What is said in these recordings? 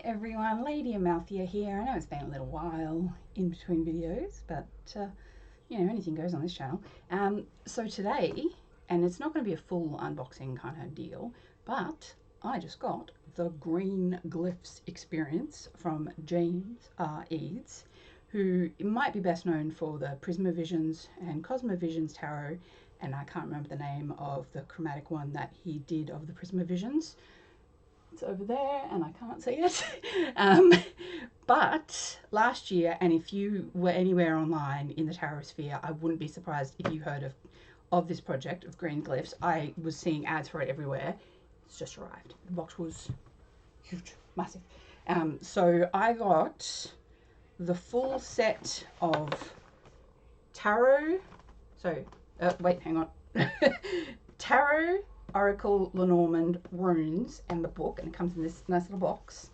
everyone, Lady Amalthea here. I know it's been a little while in between videos, but anything goes on this channel. So today, and it's not going to be a full unboxing kind of deal, but I just got the Green Glyphs experience from James R. Eads, who might be best known for the Prismavisions and Cosmovisions tarot, and I can't remember the name of the chromatic one that he did of the Prismavisions. It's over there and I can't see it. But last year, and if you were anywhere online in the tarot sphere, I wouldn't be surprised if you heard of this project of Green Glyphs. I was seeing ads for it everywhere. It's just arrived. The box was huge, massive. So I got the full set of tarot. Wait, hang on. Tarot, Oracle, Lenormand, runes, and the book, and it comes in this nice little box.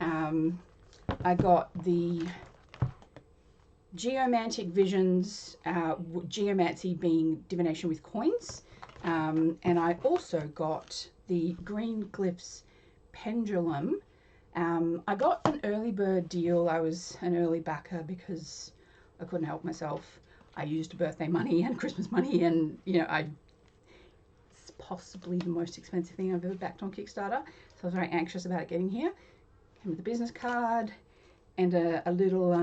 I got the Geomantic Visions, geomancy being divination with coins, and I also got the Green Glyphs pendulum. I got an early bird deal. I was an early backer because I couldn't help myself. I used birthday money and Christmas money, and it's possibly the most expensive thing I've ever backed on Kickstarter. So I was very anxious about it getting here. Came with a business card and a little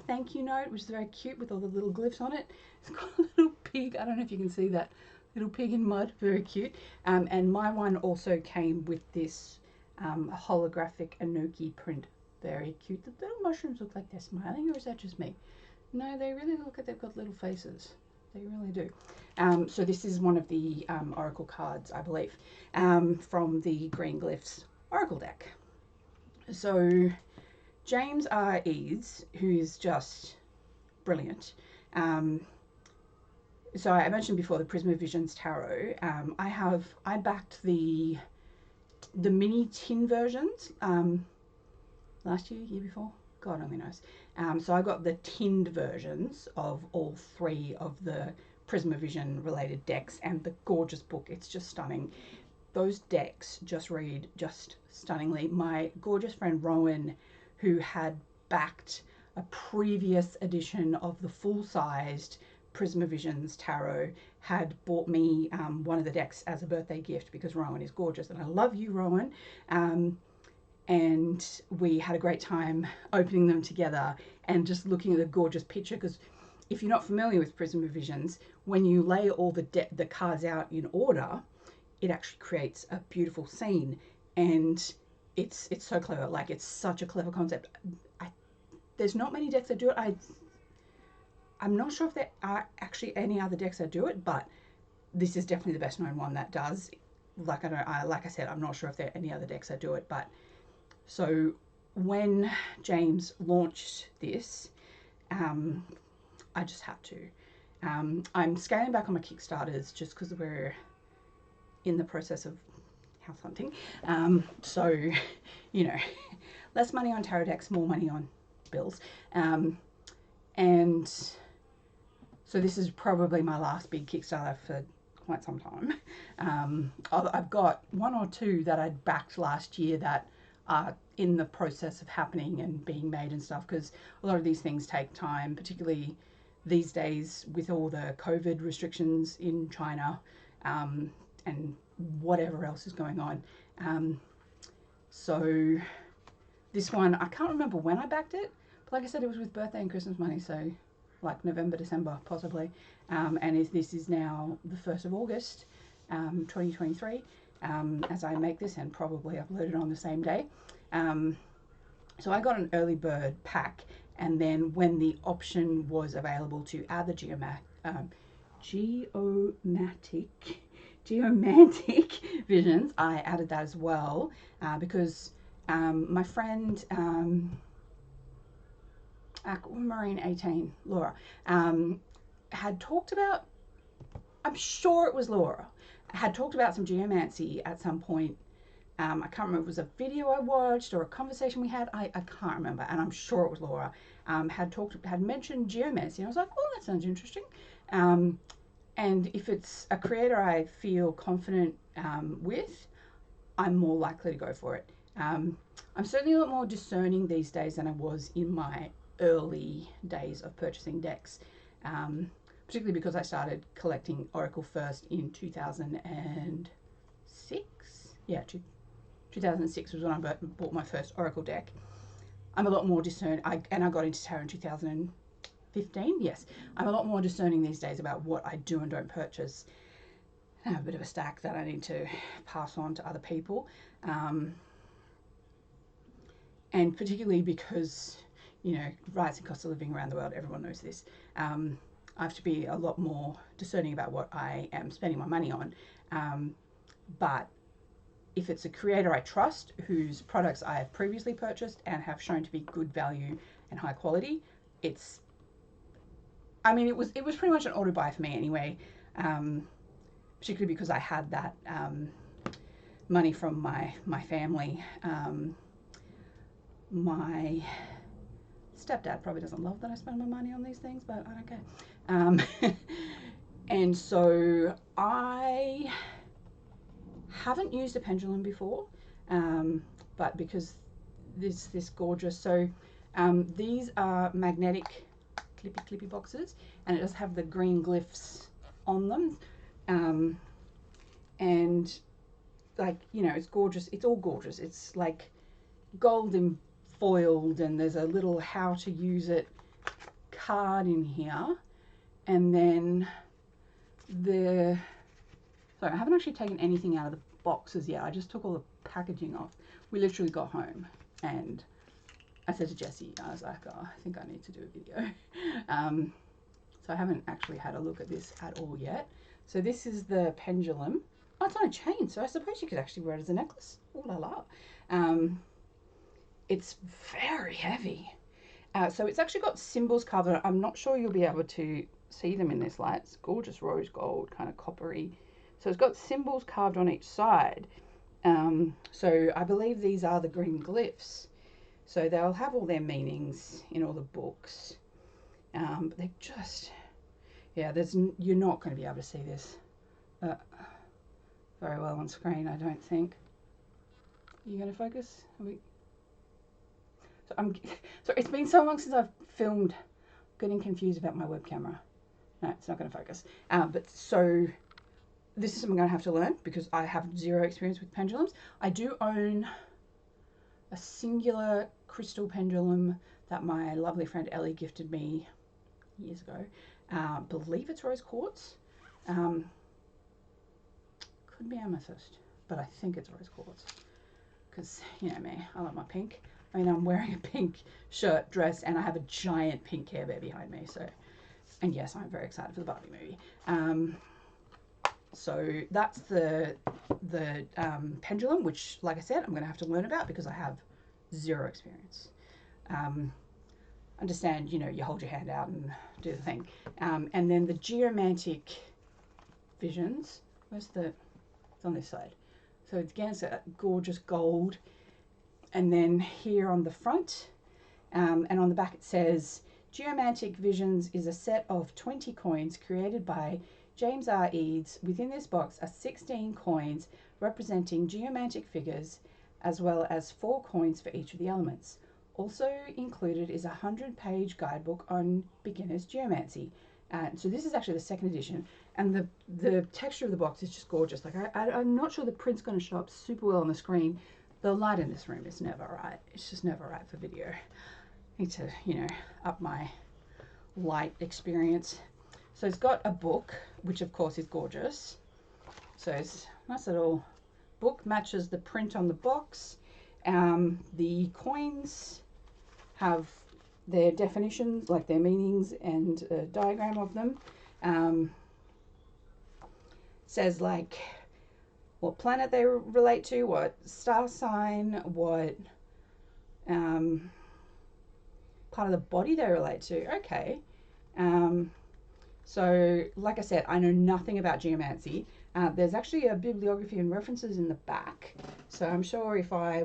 thank you note, which is very cute with all the little glyphs on it. It's got a little pig. I don't know if you can see that little pig in mud. Very cute. And my one also came with this holographic Enoki print. Very cute. The little mushrooms look like they're smiling, or is that just me? No, they really look like they've got little faces. They really do. So this is one of the Oracle cards, I believe, from the Green Glyphs Oracle deck. So James R. Eads, who is just brilliant. So I mentioned before the Prismavisions tarot. I backed the mini tin versions last year, year before. God only knows. So I got the tinned versions of all three of the Prismavision related decks and the gorgeous book. It's just stunning. Those decks just read just stunningly. My gorgeous friend Rowan, who had backed a previous edition of the full-sized Prismavisions tarot, had bought me one of the decks as a birthday gift because Rowan is gorgeous, and I love you, Rowan. And we had a great time opening them together and just looking at the gorgeous picture, because if you're not familiar with Prismavisions, when you lay all the cards out in order, it actually creates a beautiful scene, and it's so clever. Like, it's such a clever concept. There's not many decks that do it. I'm not sure if there are actually any other decks that do it, but this is definitely the best known one that does. Like I said, I'm not sure if there are any other decks that do it, but so when James launched this, I just had to. I'm scaling back on my Kickstarters just because we're in the process of house hunting. So, less money on tarot decks, more money on bills. And so this is probably my last big Kickstarter for quite some time. I've got one or two that I'd backed last year that are in the process of happening and being made and stuff, because a lot of these things take time, particularly these days with all the COVID restrictions in China, and whatever else is going on. So this one, I can't remember when I backed it, but like I said, it was with birthday and Christmas money, so like November, December, possibly. And this is now the 1st of August, 2023, as I make this, and probably upload it on the same day. So I got an early bird pack, and then when the option was available to add the geomantic visions, I added that as well, because my friend Aquamarine 18, Laura, had talked about, I'm sure it was Laura, had talked about some geomancy at some point. I can't remember if it was a video I watched or a conversation we had. I can't remember, and I'm sure it was Laura. Had mentioned geomancy, and I was like, oh, that sounds interesting. And if it's a creator I feel confident with, I'm more likely to go for it. I'm certainly a lot more discerning these days than I was in my early days of purchasing decks, particularly because I started collecting Oracle first in 2006. Yeah, 2006 was when I bought my first Oracle deck. I'm a lot more discerning, and I got into tarot in 2015. Yes, I'm a lot more discerning these days about what I do and don't purchase. I have a bit of a stack that I need to pass on to other people. And particularly because, you know, rising cost of living around the world, everyone knows this. I have to be a lot more discerning about what I am spending my money on. But if it's a creator I trust, whose products I have previously purchased and have shown to be good value and high quality, it was pretty much an auto buy for me anyway, particularly because I had that money from my family. My stepdad probably doesn't love that I spend my money on these things, but I don't care. And so I haven't used a pendulum before, but because this gorgeous, so these are magnetic clippy boxes, and it does have the green glyphs on them, and like, you know, it's gorgeous. It's all gorgeous. It's like golden foiled, and there's a little how to use it card in here, and then sorry, I haven't actually taken anything out of the boxes yet. I just took all the packaging off. We literally got home and I said to Jessie, I was like, oh, I think I need to do a video. So I haven't actually had a look at this at all yet. So this is the pendulum. Oh, it's on a chain, so I suppose you could actually wear it as a necklace. Ooh la la. It's very heavy. So it's actually got symbols carved on it. I'm not sure you'll be able to see them in this light. It's gorgeous rose gold, kind of coppery. So it's got symbols carved on each side. So I believe these are the green glyphs. So they'll have all their meanings in all the books. But they're just, yeah, you're not going to be able to see this very well on screen, I don't think. Are you going to focus? So it's been so long since I've filmed, getting confused about my web camera. No, it's not going to focus. But so this is something I'm going to have to learn because I have zero experience with pendulums. I do own a singular crystal pendulum that my lovely friend Ellie gifted me years ago. Believe it's rose quartz. Could be amethyst, but I think it's rose quartz because, you know me, I love my pink. I mean, I'm wearing a pink shirt, dress, and I have a giant pink Care Bear behind me. So, and yes, I'm very excited for the Barbie movie. So that's the pendulum, which, like I said, I'm going to have to learn about because I have zero experience. Understand, you know, you hold your hand out and do the thing. And then the geomantic visions. It's on this side. So again, it's a gorgeous gold. And then here on the front and on the back it says, Geomantic Visions is a set of 20 coins created by James R. Eads. Within this box are 16 coins representing geomantic figures, as well as 4 coins for each of the elements. Also included is a 100-page guidebook on beginner's geomancy. So this is actually the second edition, and the texture of the box is just gorgeous. Like I'm not sure the print's going to show up super well on the screen. The light in this room is never right. It's just never right for video. I need to, you know, up my light experience. So it's got a book, which of course is gorgeous. So it's a nice little book, matches the print on the box. The coins have their definitions, like their meanings, and a diagram of them. Says like what planet they relate to, what star sign, what part of the body they relate to. Okay. So like I said, I know nothing about geomancy. There's actually a bibliography and references in the back. So I'm sure if I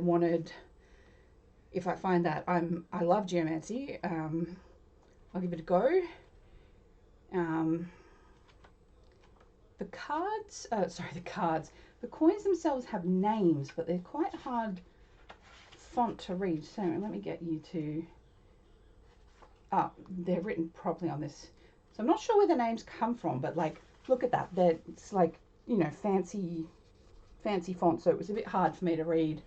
find that I love geomancy, I'll give it a go. The coins themselves have names, but they're quite hard font to read. So let me get you to... they're written properly on this. So I'm not sure where the names come from, but like, look at that. It's like, you know, fancy font. So it was a bit hard for me to read.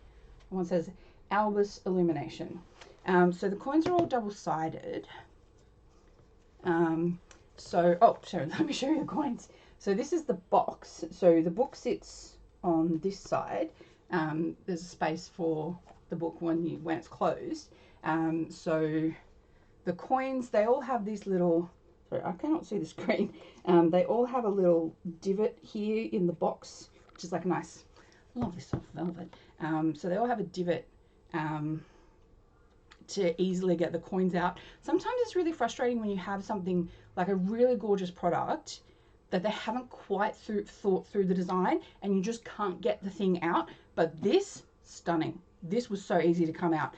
One says Albus Illumination. So the coins are all double-sided. Sorry, let me show you the coins. So this is the box. So the book sits on this side. There's a space for the book when it's closed. So the coins, they all have these little, sorry, I cannot see the screen. They all have a little divot here in the box, which is like a nice, lovely soft velvet. So they all have a divot to easily get the coins out. Sometimes it's really frustrating when you have something like a really gorgeous product that they haven't quite thought through the design and you just can't get the thing out. But this, stunning. This was so easy to come out.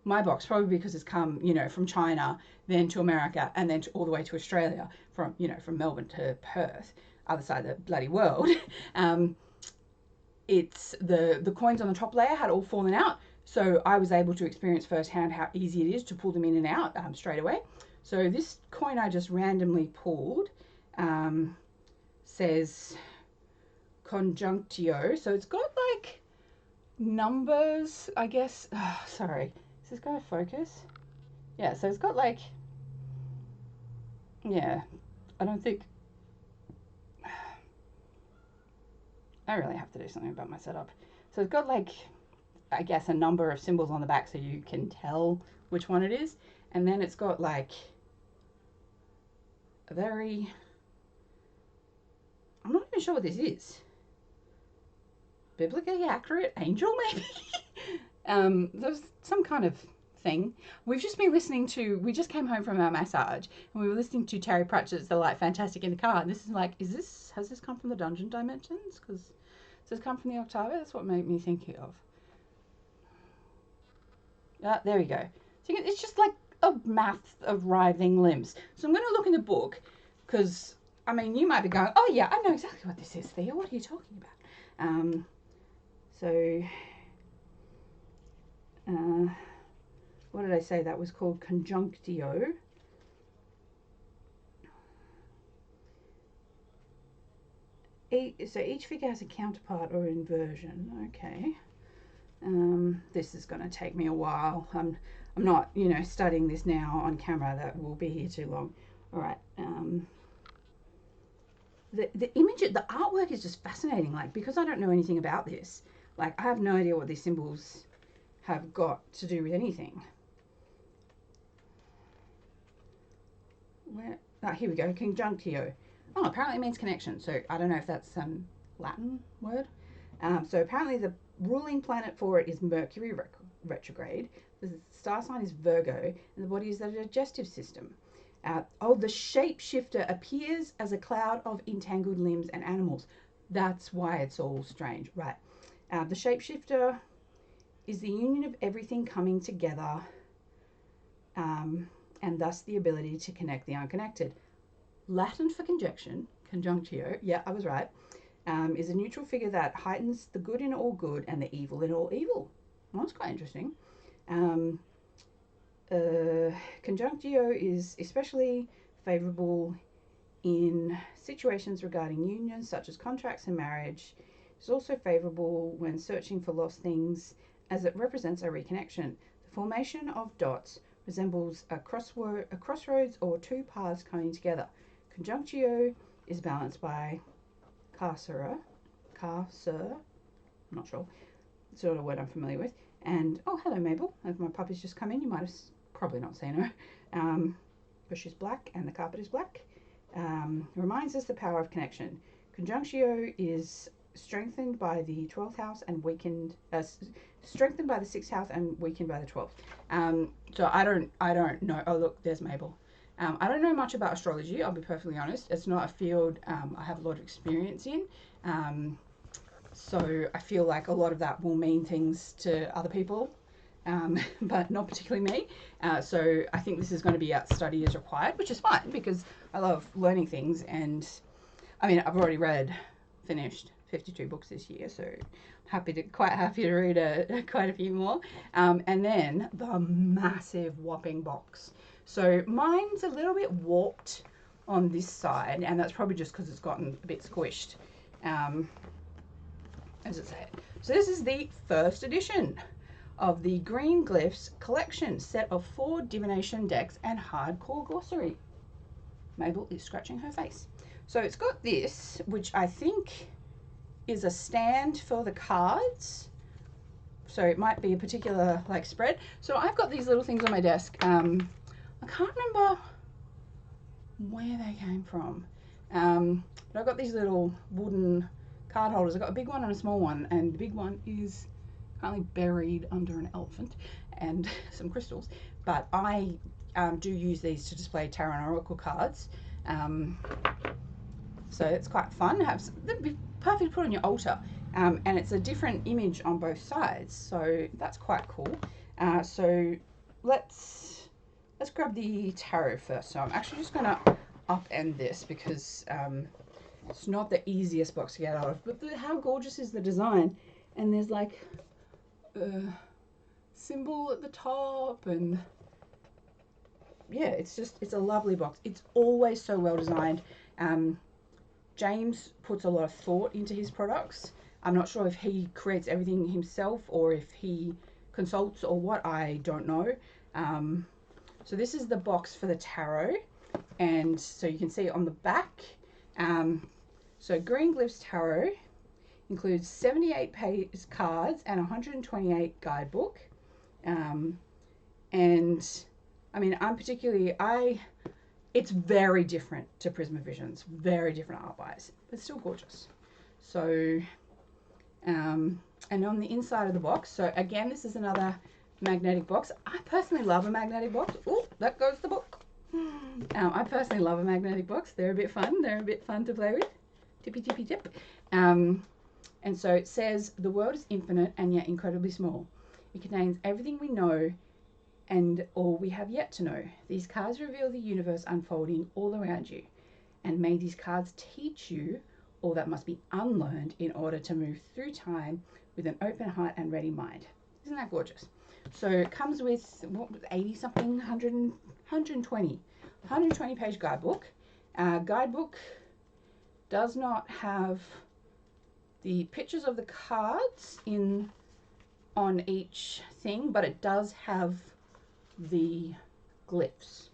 My box, probably because it's come, you know, from China, then to America, and then all the way to Australia, from, you know, from Melbourne to Perth, other side of the bloody world. It's the coins on the top layer had all fallen out. So I was able to experience firsthand how easy it is to pull them in and out straight away. So this coin I just randomly pulled says Conjunctio. So it's got like numbers, I guess. Oh, sorry, is this going to focus? Yeah, so it's got like, yeah, I don't think, I really have to do something about my setup. So it's got like, I guess, a number of symbols on the back so you can tell which one it is. And then it's got like a very, I'm not even sure what this is. Biblically accurate angel, maybe? There's some kind of thing. We've just been listening to, we just came home from our massage and we were listening to Terry Pratchett's The Light Fantastic in the car. And this is like, has this come from the Dungeon Dimensions? Because does this come from the Octave? That's what made me think of. There we go. So it's just like a math of writhing limbs. So I'm going to look in the book because, I mean, you might be going, oh yeah, I know exactly what this is, Thea. What are you talking about? What did I say? That was called Conjunctio. So each figure has a counterpart or inversion. Okay. This is going to take me a while. I'm not, you know, studying this now on camera. That will be here too long. All right. The image, the artwork is just fascinating. Like, because I don't know anything about this, like, I have no idea what these symbols have got to do with anything. Here we go. Conjunctio. Oh, apparently it means connection. So I don't know if that's some Latin word. So apparently the ruling planet for it is Mercury retrograde. The star sign is Virgo, and the body is the digestive system. The shapeshifter appears as a cloud of entangled limbs and animals. That's why it's all strange, right? The shapeshifter is the union of everything coming together, and thus the ability to connect the unconnected. Latin for conjunctio, yeah, I was right, is a neutral figure that heightens the good in all good and the evil in all evil. Well, that's quite interesting. Conjunctio is especially favourable in situations regarding unions such as contracts and marriage. It's also favourable when searching for lost things as it represents a reconnection. The formation of dots resembles a crossroads or two paths coming together. Conjunctio is balanced by carcer, I'm not sure, it's not a word I'm familiar with. And, oh, hello Mabel, if my puppy's just come in, you might have probably not seen her. But she's black and the carpet is black. Reminds us the power of connection. Conjunctio is strengthened by the 12th house and weakened, strengthened by the 6th house and weakened by the 12th. So I don't know. Oh, look, there's Mabel. I don't know much about astrology, I'll be perfectly honest. It's not a field I have a lot of experience in. So I feel like a lot of that will mean things to other people, but not particularly me. So I think this is going to be a study as required, which is fine because I love learning things. And I mean, I've already finished 52 books this year, so quite happy to read quite a few more. And then the massive whopping box. So mine's a little bit warped on this side, and that's probably just because it's gotten a bit squished, as it said. So this is the first edition of the Green Glyphs collection, set of 4 divination decks and hardcore glossary. Mabel is scratching her face. So it's got this, which I think is a stand for the cards. So it might be a particular like spread. So I've got these little things on my desk. I can't remember where they came from. But I've got these little wooden card holders. I've got a big one and a small one, and the big one is currently buried under an elephant and some crystals. But I do use these to display tarot and oracle cards. So it's quite fun. They'd be perfect to put on your altar. And it's a different image on both sides. So that's quite cool. So let's grab the tarot first. So I'm actually just going to upend this because it's not the easiest box to get out of. But how gorgeous is the design? And there's like a symbol at the top, and yeah, it's a lovely box. It's always so well designed. James puts a lot of thought into his products. I'm not sure if he creates everything himself or if he consults or what, I don't know. So this is the box for the tarot, and so you can see on the back. So Green Glyphs Tarot includes 78 page cards and 128 guidebook. And I mean, it's very different to Prisma Visions, very different art-wise, but still gorgeous. So, and on the inside of the box, so again, this is another magnetic box. I personally love a magnetic box. Oh, that goes the book. I personally love a magnetic box. They're a bit fun. They're a bit fun to play with. Tippy, tippy, tip. And so it says, the world is infinite and yet incredibly small. It contains everything we know and all we have yet to know. These cards reveal the universe unfolding all around you. And may these cards teach you all that must be unlearned in order to move through time with an open heart and ready mind. Isn't that gorgeous? So it comes with, what was 80 something, 120 page guidebook. Guidebook does not have the pictures of the cards on each thing, but it does have the glyphs.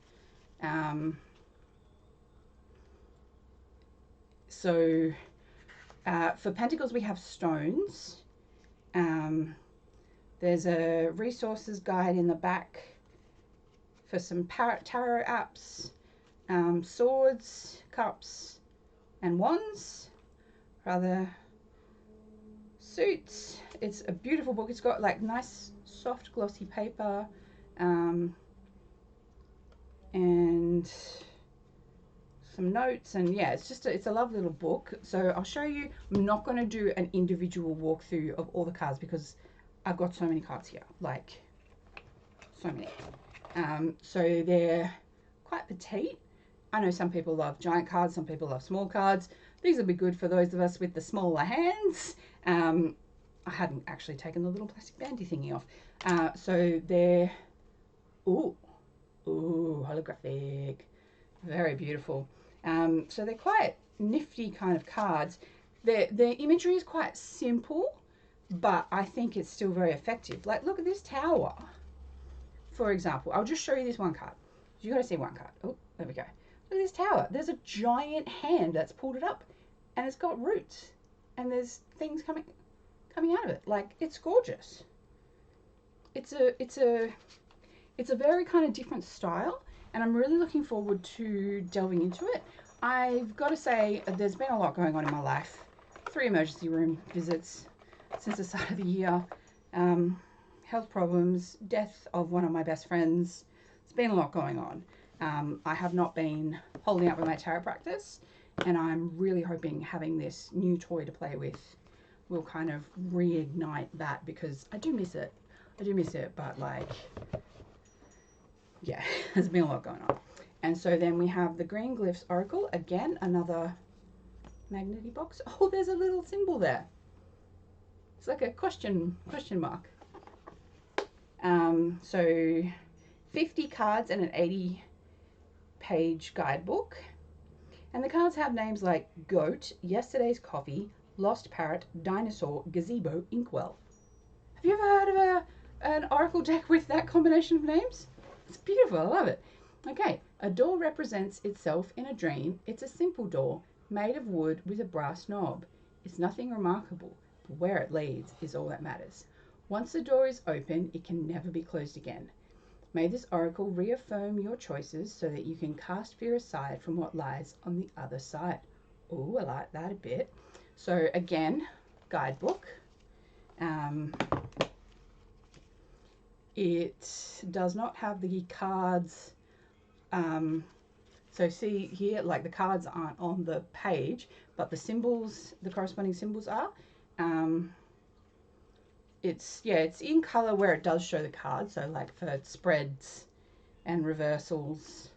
So for Pentacles we have stones. There's a resources guide in the back for some tarot apps, swords, cups and wands, rather suits. It's a beautiful book. It's got like nice soft glossy paper, and some notes, and yeah, it's a lovely little book. So I'll show you. I'm not going to do an individual walkthrough of all the cards because I've got so many cards here, like so many. So they're quite petite. I know some people love giant cards, some people love small cards. These will be good for those of us with the smaller hands. I hadn't actually taken the little plastic bandy thingy off. So they're, ooh, holographic, very beautiful. So they're quite nifty kind of cards. The imagery is quite simple, but I think it's still very effective. Like, look at this tower, for example. I'll just show you this one card. You got to see one card. Oh, there we go. Look at this tower. There's a giant hand that's pulled it up, and it's got roots, and there's things coming out of it. Like, it's gorgeous. It's a very kind of different style, and I'm really looking forward to delving into it. I've got to say, there's been a lot going on in my life. 3 emergency room visits since the start of the year, health problems, death of one of my best friends. It's been a lot going on. I have not been holding up with my tarot practice, and I'm really hoping having this new toy to play with will kind of reignite that, because I do miss it. But like, yeah, there's been a lot going on. And so then we have the Green Glyphs Oracle, again, another magnetic box. Oh, there's a little symbol there. It's like a question mark. So 50 cards and an 80-page guidebook. And the cards have names like Goat, Yesterday's Coffee, Lost Parrot, Dinosaur, Gazebo, Inkwell. Have you ever heard of an oracle deck with that combination of names? It's beautiful. I love it. Okay, a door represents itself in a dream. It's a simple door made of wood with a brass knob. It's nothing remarkable, but where it leads is all that matters. Once the door is open, it can never be closed again. May this oracle reaffirm your choices so that you can cast fear aside from what lies on the other side. Oh, I like that a bit. So again, guidebook. It does not have the cards. So see here, like the cards aren't on the page, but the symbols, the corresponding symbols are. It's in color where it does show the cards. So like for spreads and reversals.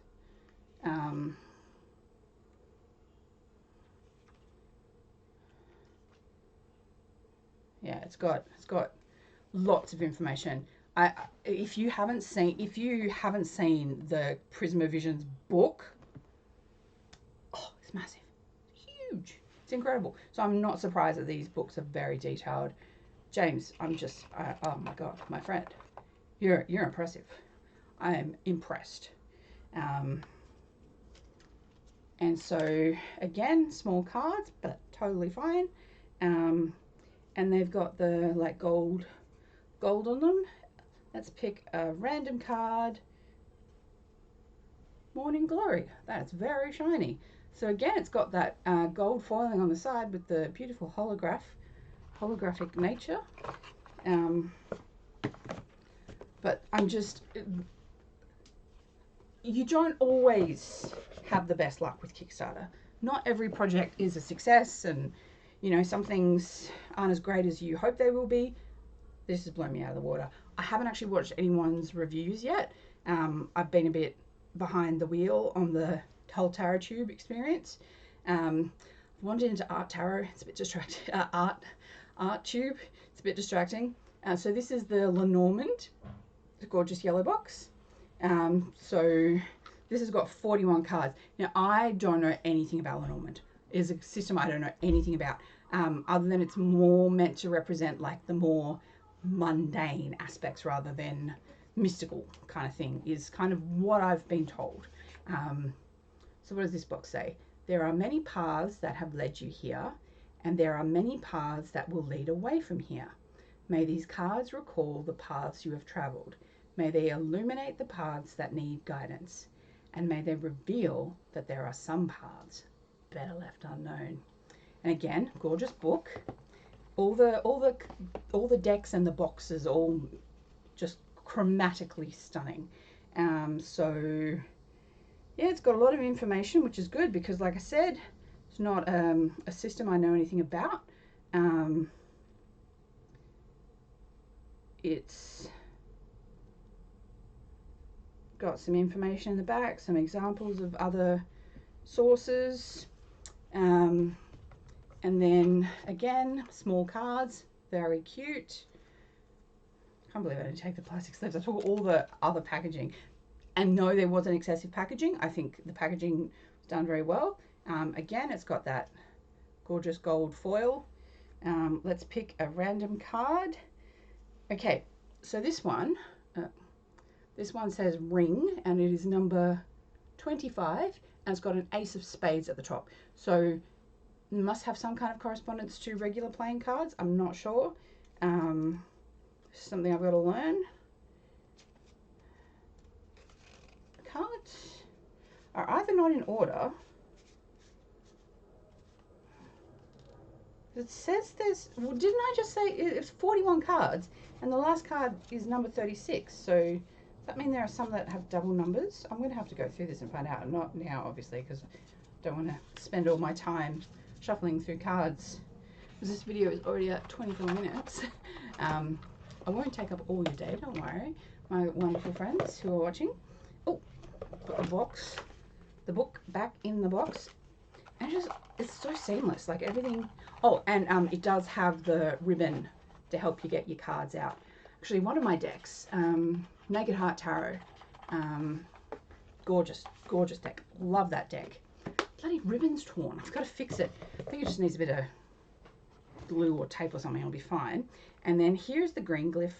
Yeah, it's got lots of information. If you haven't seen the Prismavisions book, oh, it's massive, huge, it's incredible. So I'm not surprised that these books are very detailed. James, oh my God, my friend, you're impressive. I am impressed. And so again, small cards, but totally fine. And they've got the like gold on them. Let's pick a random card. Morning Glory. That's very shiny. So again, it's got that gold foiling on the side with the beautiful holographic nature. But you don't always have the best luck with Kickstarter. Not every project is a success, and you know, some things aren't as great as you hope they will be. This has blown me out of the water. I haven't actually watched anyone's reviews yet. I've been a bit behind the wheel on the whole tarot tube experience. Wandered into art tarot. It's a bit distracting. Art tube. It's a bit distracting. So this is the Lenormand, the gorgeous yellow box. So this has got 41 cards. Now I don't know anything about Lenormand. It's a system I don't know anything about. Other than it's more meant to represent like the more mundane aspects rather than mystical kind of thing, is kind of what I've been told. So what does this box say? There are many paths that have led you here, and there are many paths that will lead away from here. May these cards recall the paths you have traveled. May they illuminate the paths that need guidance, and may they reveal that there are some paths better left unknown. And again, gorgeous book. All the decks and the boxes all just chromatically stunning. So yeah, it's got a lot of information, which is good because, like I said, it's not a system I know anything about. It's got some information in the back, some examples of other sources. And then again, small cards, very cute. Can't believe I didn't take the plastic slips. I took all the other packaging, and no, there wasn't excessive packaging. I think the packaging was done very well. Again, it's got that gorgeous gold foil. Let's pick a random card. Okay, so this one says Ring, and it is number 25, and it's got an ace of spades at the top. So must have some kind of correspondence to regular playing cards. I'm not sure. Something I've got to learn. Cards are either not in order. It says there's, well, didn't I just say it's 41 cards, and the last card is number 36, so does that mean there are some that have double numbers? I'm going to have to go through this and find out. Not now, obviously, because I don't want to spend all my time shuffling through cards, because this video is already at 24 minutes. I won't take up all your day, don't worry, my wonderful friends who are watching. Oh, put the book back in the box, and it's so seamless, like everything. Oh, and it does have the ribbon to help you get your cards out. Actually, one of my decks, Naked Heart Tarot, gorgeous, gorgeous deck. Love that deck. Bloody ribbon's torn. I've got to fix it. I think it just needs a bit of glue or tape or something. It'll be fine. And then here's the Green Glyph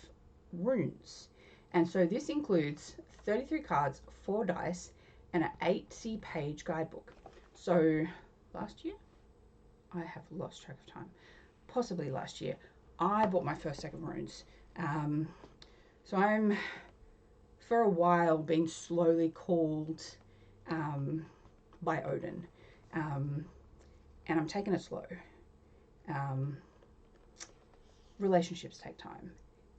runes. And so this includes 33 cards, 4 dice, and an 80-page guidebook. So last year, I have lost track of time. Possibly last year, I bought my first deck of runes. So I'm, for a while, being slowly called by Odin. And I'm taking it slow. Relationships take time.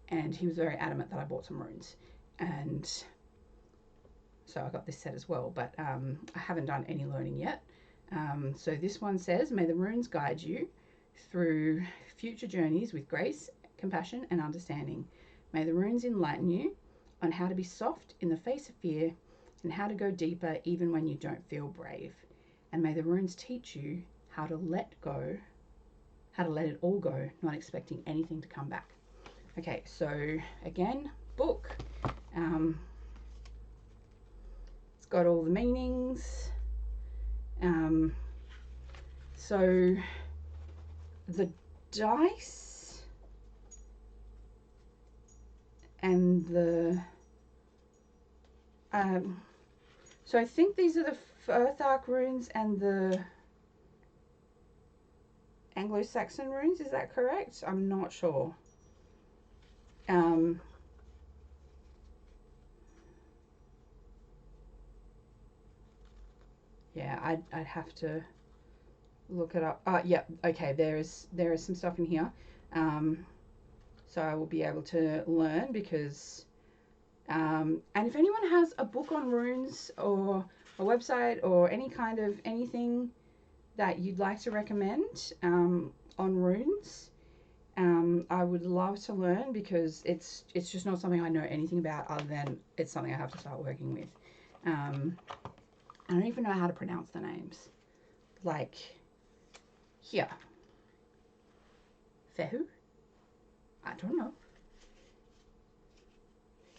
And he was very adamant that I bought some runes. And so I got this set as well, but I haven't done any learning yet. So this one says, may the runes guide you through future journeys with grace, compassion, and understanding. May the runes enlighten you on how to be soft in the face of fear and how to go deeper even when you don't feel brave. And may the runes teach you how to let go, how to let it all go, not expecting anything to come back. Okay, so again, book. It's got all the meanings. So the dice and the so I think these are the Firth runes and the Anglo-Saxon runes, is that correct? I'm not sure. Yeah, I'd have to look it up. Yeah, okay, there is some stuff in here. So I will be able to learn because, and if anyone has a book on runes or a website or any kind of anything that you'd like to recommend on runes, I would love to learn because it's just not something I know anything about other than it's something I have to start working with. I don't even know how to pronounce the names. Like, here. Fehu? I don't know.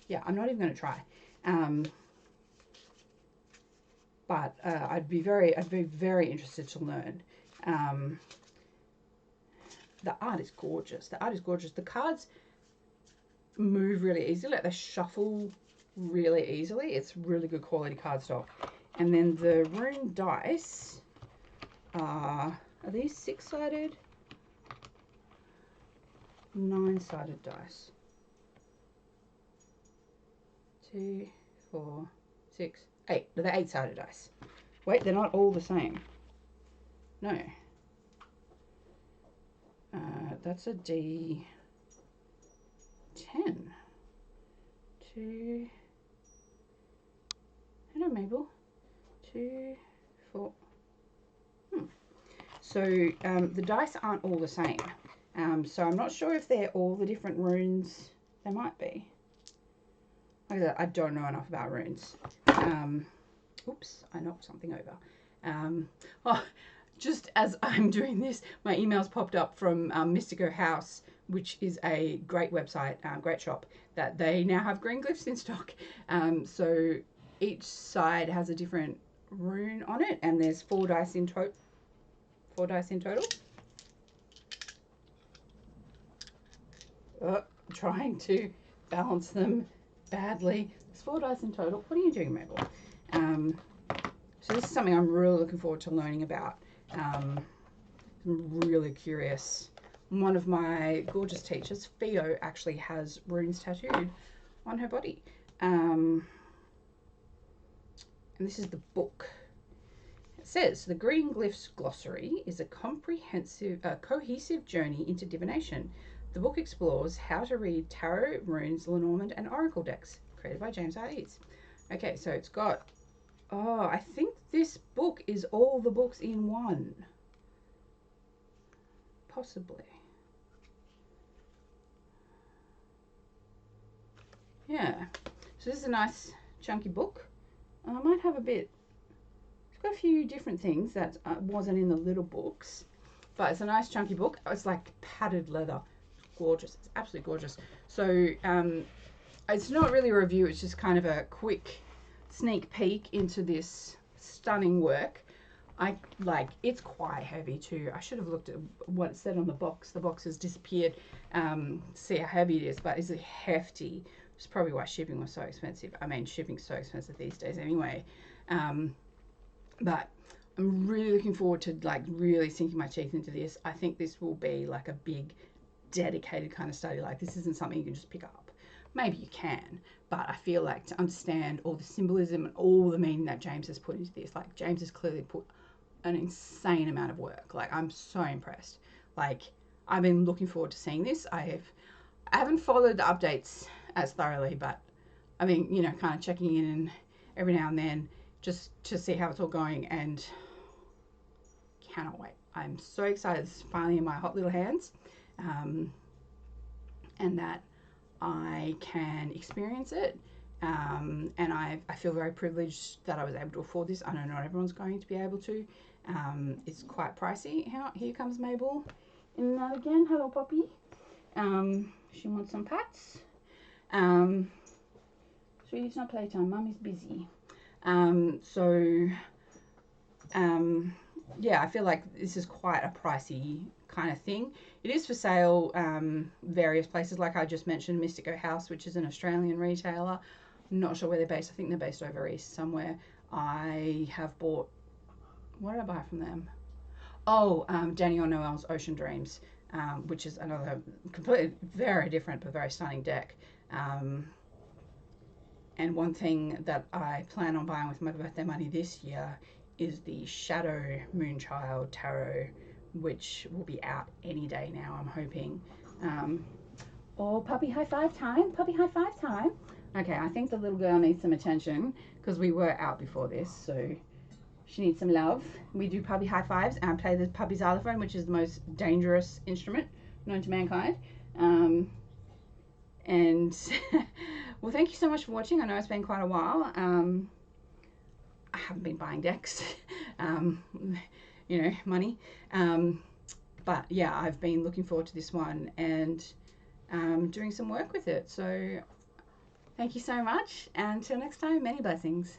Yeah, I'm not even going to try. But I'd be very interested to learn. The art is gorgeous. The art is gorgeous. The cards move really easily. Like they shuffle really easily. It's really good quality cardstock. And then the rune dice are these 6-sided? 9-sided dice. 2, 4, 6, 8. They're 8-sided dice. Wait, they're not all the same. No. That's a D10. 2. Hello, Mabel. 2, 4. So the dice aren't all the same. So I'm not sure if they're all the different runes. They might be. Like that, I don't know enough about runes. Oops, I knocked something over. Oh, just as I'm doing this, my emails popped up from Mystiko House, which is a great website, great shop, that they now have Green Glyphs in stock. So each side has a different rune on it, and there's 4 dice in total. 4 dice in total. I'm trying to balance them badly. There's 4 dice in total. What are you doing, Mabel? So this is something I'm really looking forward to learning about. I'm really curious. One of my gorgeous teachers, Theo, actually has runes tattooed on her body. And this is the book. It says, the Green Glyphs Glossary is a comprehensive, cohesive journey into divination. The book explores how to read tarot, runes, Lenormand, and oracle decks, created by James R. Eads. Okay, so it's got, oh, I think this book is all the books in one. Possibly. Yeah, so this is a nice chunky book. I might have a bit, it's got a few different things that wasn't in the little books, but it's a nice chunky book. It's like padded leather, gorgeous. It's absolutely gorgeous. So it's not really a review, it's just kind of a quick sneak peek into this stunning work. It's quite heavy too. I should have looked at what it said on the box. The box has disappeared. See how heavy it is, but it's hefty. It's probably why shipping was so expensive. I mean, shipping's so expensive these days anyway. But I'm really looking forward to like really sinking my teeth into this. I think this will be like a big dedicated kind of study. Like, this isn't something you can just pick up. Maybe you can, but I feel like to understand all the symbolism and all the meaning that James has put into this, like James has clearly put an insane amount of work. Like, I'm so impressed. Like, I've been looking forward to seeing this. I haven't followed the updates as thoroughly, but I mean, you know, kind of checking in every now and then just to see how it's all going, and cannot wait. I'm so excited. This is finally in my hot little hands, and that I can experience it. And I feel very privileged that I was able to afford this. I know not everyone's going to be able to. It's quite pricey. Here comes Mabel in and out again. Hello, puppy. She wants some pats. Sweetie, it's not playtime. Mummy's busy. Yeah, I feel like this is quite a pricey kind of thing. It is for sale various places, like I just mentioned, Mystiko House, which is an Australian retailer. I'm not sure where they're based. I think they're based over east somewhere. I have bought, what did I buy from them? Oh, Daniel Noel's Ocean Dreams, which is another completely very different but very stunning deck. And one thing that I plan on buying with my birthday money this year is the Shadow Moonchild Tarot, which will be out any day now, I'm hoping. Oh, puppy high five time. Puppy high five time. Okay, I think the little girl needs some attention because we were out before this, so she needs some love. We do puppy high fives, and I play the puppy xylophone, which is the most dangerous instrument known to mankind. And well, thank you so much for watching. I know it's been quite a while. I haven't been buying decks, you know, money. But yeah, I've been looking forward to this one and doing some work with it. So thank you so much. And until next time, many blessings.